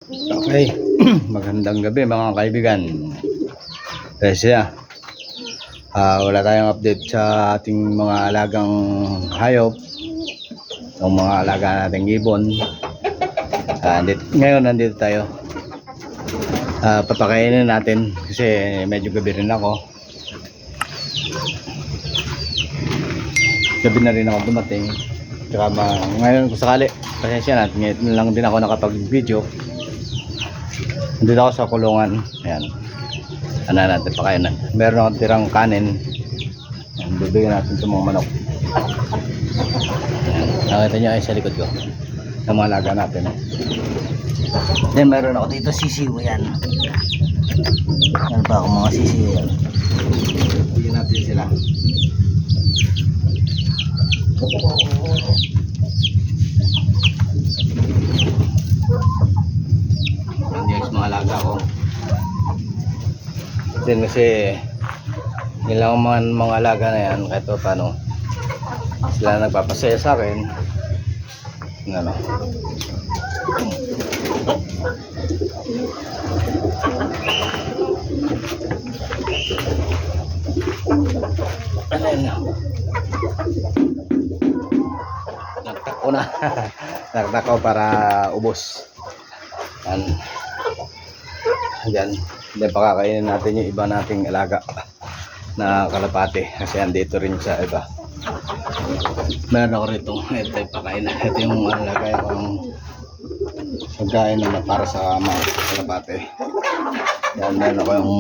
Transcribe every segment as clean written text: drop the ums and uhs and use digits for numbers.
Okay, magandang gabi mga kaibigan. Kasi wala tayong update sa ating mga alagang hayop, yung mga alaga nating ibon. Ngayon nandito tayo. Papakainin natin kasi medyo gabi rin ako. Gabi na rin ako dumating. Tsaka ngayon kung sakali, pasensya na, ngayon lang din ako nakapag-video. Nandito ako sa kulungan. Ayan. Ano natin pakain. Meron akong tirang kanin. Ayan, bibigyan natin itong mga manok. Ayan. Nakita nyo ay sa likod ko. Yung mga alaga natin. Then meron ako dito sisiw. Ayan. Meron pa ako mga sisiw. Ayan. Bigyan natin sila. Mga alaga ko din kasi nilang mga alaga na yan kahit pa paano sila nagpapasaya sa akin ano. Nagtako na nagtako para ubos yan. Then pakakainin natin yung iba nating alaga na kalapate kasi andito rin sa iba. Meron ako rito. Ito yung pakain. Ito yung alaga yung pagkain na para sa mga kalapate. Yan, meron ako yung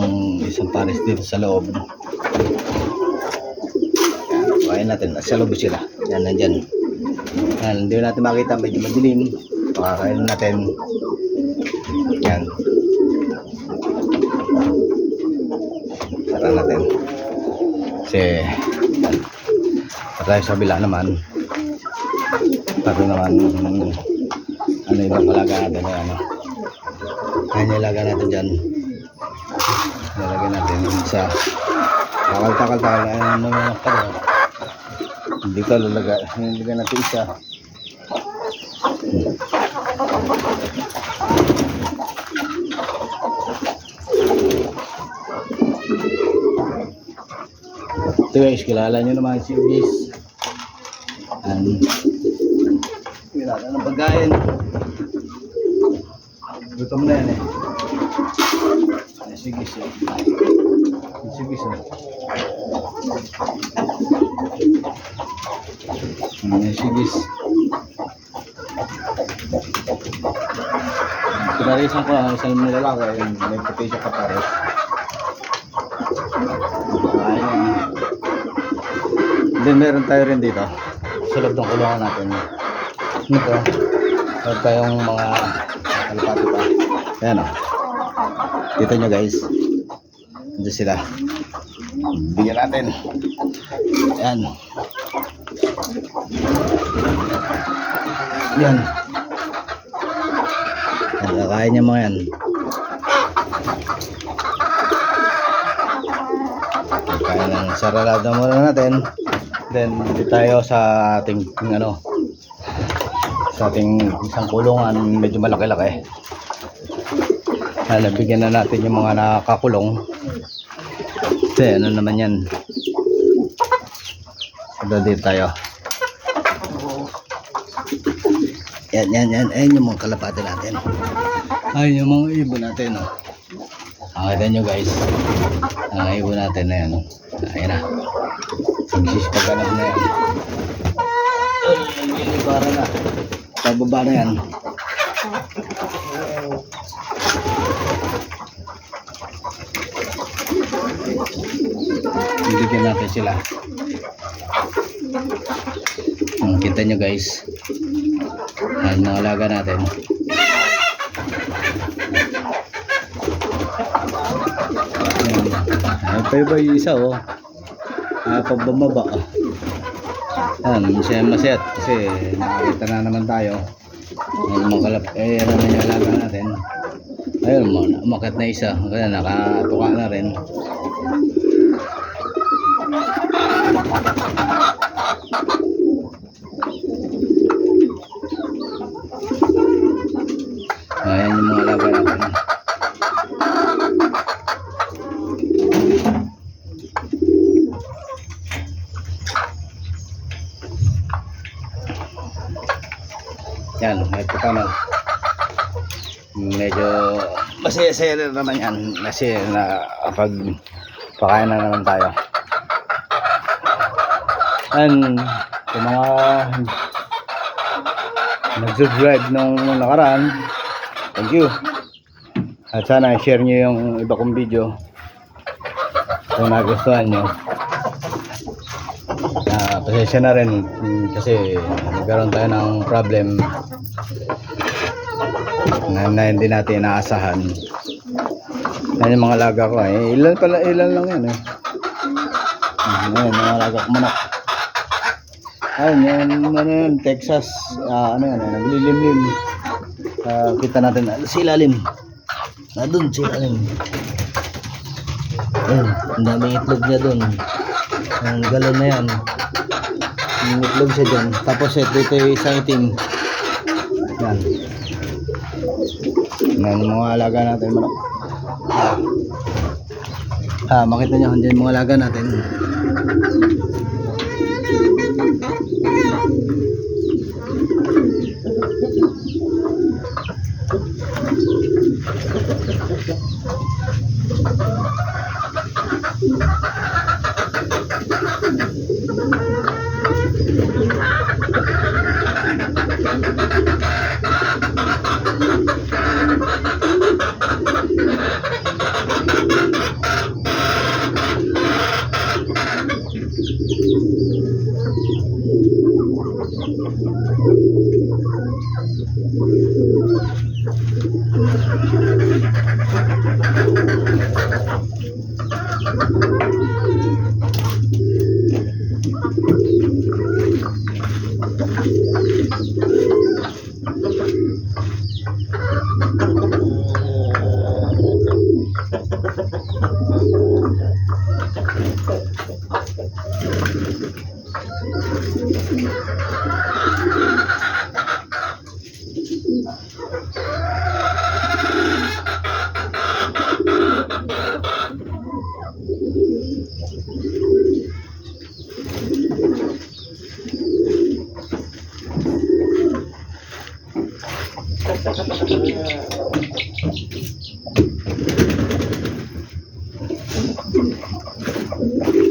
isang pares dito sa loob. Yan, pakain natin. Sa loob sila. Yan, nandyan. Yan, hindi natin makita. Medyo madilim. Pakakainin natin. Yan. Tara natin kasi tayo sa bila naman tayo naman ano ibang alaga natin kaya nilaga natin dyan nilagay natin sa takal ano hindi ka lalaga nilagay natin isa ito guys, kilala nyo naman si Ugis. Kilala ng pagkain. Gutom na yan eh. Si Ugis eh. Si Ugis eh. Si Ugis. Pinarisan ko ang isang nilalaki. May puti siya kapares. Then meron tayo rin dito sa loob ng kulungan natin ito meron tayong mga kalapati pa ayan o dito nyo guys dito sila bigyan natin ayan yan kakain nyo mga yan kaya ng saralado muna natin. Then dito tayo sa ating sa ating isang kulungan medyo malaki-laki. Nabigyan na natin yung mga nakakulong. Then ano naman yan. Dito tayo. Yan. Ayun yung mga kalapate natin. Ayun yung mga ibon natin. Nakita nyo guys. Ang ibon natin na yan. Ayun na. Magsisipagano'n na yan. Para na. Pababa na yan. Bibigyan natin sila. Kita nyo guys. Ang mga alaga natin. Ay pa yung isa pag bumaba yan siya maset kasi nakakita na naman tayo ano naman yung alaga natin ayun umakit na isa kaya nakatuka na rin Ayan yung mga alaga medyo masaya-saya rin naman yan kasi na pag pakain na naman tayo. And sa mga nag-subscribe nung nakaraan, thank you. At sana share nyo yung iba kong video kung nagustuhan nyo. Pasensya na rin kasi nagkaroon tayo ng problem na hindi natin inaasahan. Yan yung mga laga ko ilan lang yan Ayan, mga laga ko manok. Ayun, yan, Texas, naglilimlim. Kita natin, sa ilalim. Doon, sa ilalim. Ayun, ang daming itlog niya doon. Ang galon na yan. Ang itlog siya dyan. Tapos ito yung isang itim. Yan. Yan, mga alaga natin manok. Makita nyo, dyan mga alaga natin.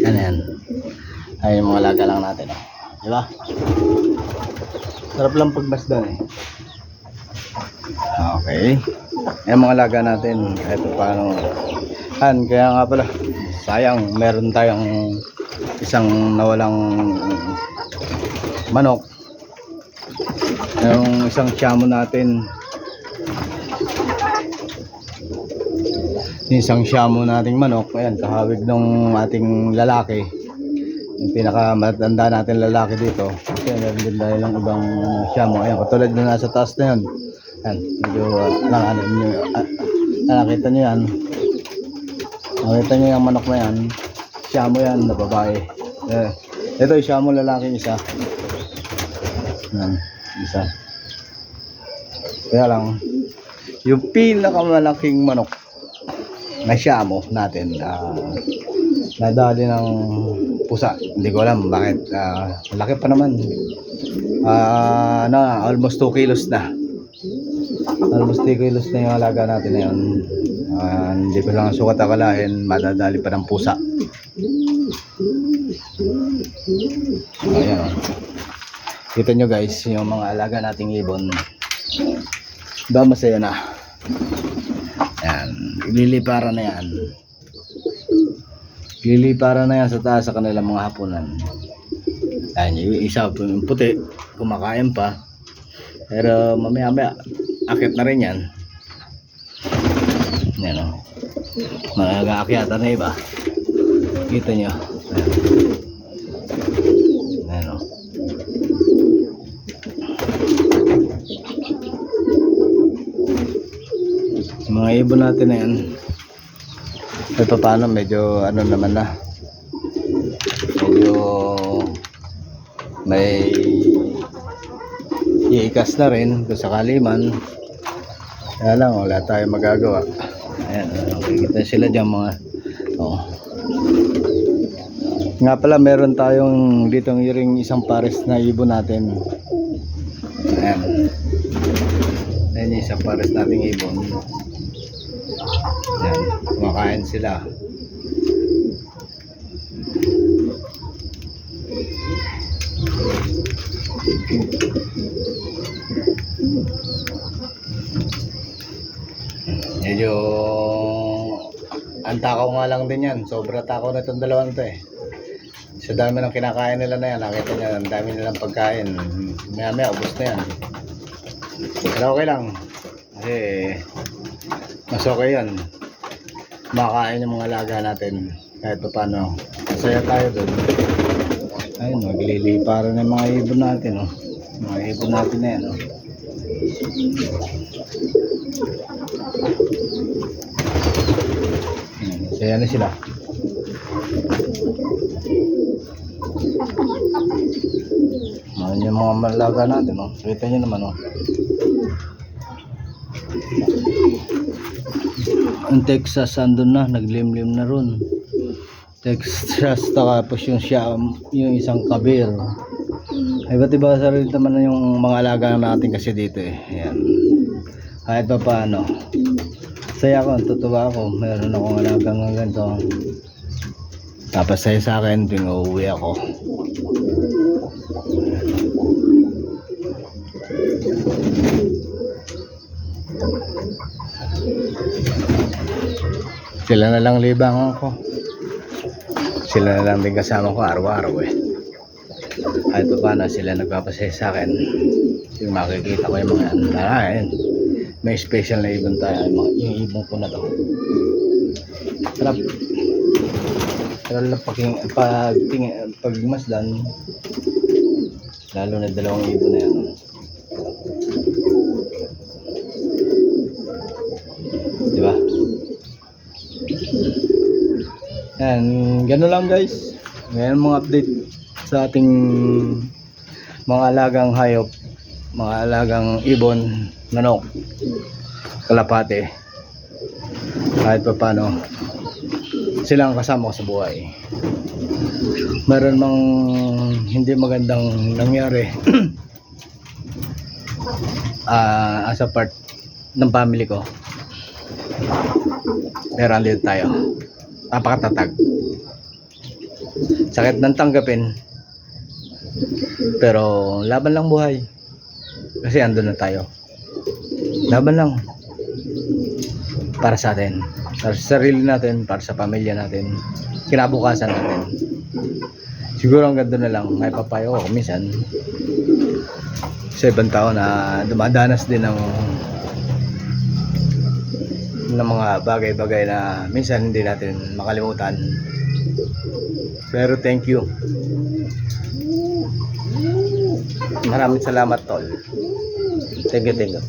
Yan. Ay, yung mga laga lang natin. Diba? Sarap lang pagbasdan Okay. Yung mga laga natin. Ito paano. Kaya nga pala. Sayang, meron tayong isang nawalang manok. Yung isang siyamo natin. Isang siyamo nating manok. Ayan, kahawig ng ating lalaki. Yung pinakamatanda natin lalaki dito. Kasi meron din dahil ng ibang siyamo. Ayan, katulad na nasa taas na yun. Ayan, medyo nakita nyo yan. Nakita nyo yung manok na yan. Siyamo yan na babae. Ito yung siyamo lalaki isa. Ayan, isa. Kaya lang, yung pinakamalaking manok na siyamo natin nadali ng pusa. Hindi ko alam bakit. Malaki pa naman. Almost 2 kilos na. Almost 2 kilos na yung alaga natin na yun. Hindi ko lang sukat akalain madadali pa ng pusa. Ayan. Kita nyo guys yung mga alaga nating ibon. Ba masaya na. Ayan, liliparan na yan. Liliparan na yan sa taas sa kanilang mga hapunan. Ayan, yung isa yung puti, kumakain pa. Pero mamaya akit na rin yan. Ayan o. Mag-aakyatan na iba. Kita nyo. Ayan o. Mga ibon natin na yan. Ito paano medyo naman na. Medyo may iikas na rin kung sakali man. Kaya lang wala tayong magagawa. Ayan, nakikita sila dyan mga nga pala meron tayong ditong iring isang pares na ibon natin. Ayan. Ayan yung isang pares nating ibon. Yan, kumakain sila. Medyo ang takaw nga lang din yan. Sobra takaw na itong dalawang to eh. Sa dami ng kinakain nila na yan, nakita niya, ang dami nilang pagkain. Maya maya, ubos na yan. Pero okay lang. Kasi mas okay yan. Makain yung mga alaga natin. Kahit pa paano. Masaya tayo doon. Ayun, magliliparan ng mga ibon natin. Oh. Mga ibon natin na yan. Oh. Masaya na sila. Ayan yung mga malaga natin, oh. Kita nyo naman, oh. Ang Texas andun na, naglimlim na ron. Texas, tapos yung Siam, yung isang kabir. Iba't iba sa rin naman na yung mga alaga natin kasi dito eh. Ayan. Kahit pa paano. Saya ko, tutuwa ako. Meron akong alagang ganito. Tapos saya sa akin, tuwing uuwi ako. Sila na lang libangan ko. Sila na lang din kasama ko araw-araw eh. Kahit pa paano sila nagpapasaya sa akin. Yung makikita ko yung mga ayun. May special na ibon tayo. Yung ibon ko na to. Sarap. Pero lang pagmasdan, lalo na dalawang ibon na yan. Diba? Yan, gano'n lang guys. Ngayon mga update sa ating mga alagang hayop, mga alagang ibon, manok, kalapate. Kahit pa paano, silang kasama ko sa buhay. Meron mang hindi magandang nangyari as a part ng family ko. Pero andito tayo. Napakatatag. Sakit ng tanggapin. Pero laban lang buhay. Kasi andun na tayo. Laban lang. Para sa atin. Para sa sarili natin. Para sa pamilya natin. Kinabukasan natin. Siguro hanggang doon na lang. May papayo ako minsan. Sa ibang tao na dumadanas din ng mga bagay-bagay na minsan hindi natin makalimutan. Pero thank you. Maraming salamat tol. Thank you.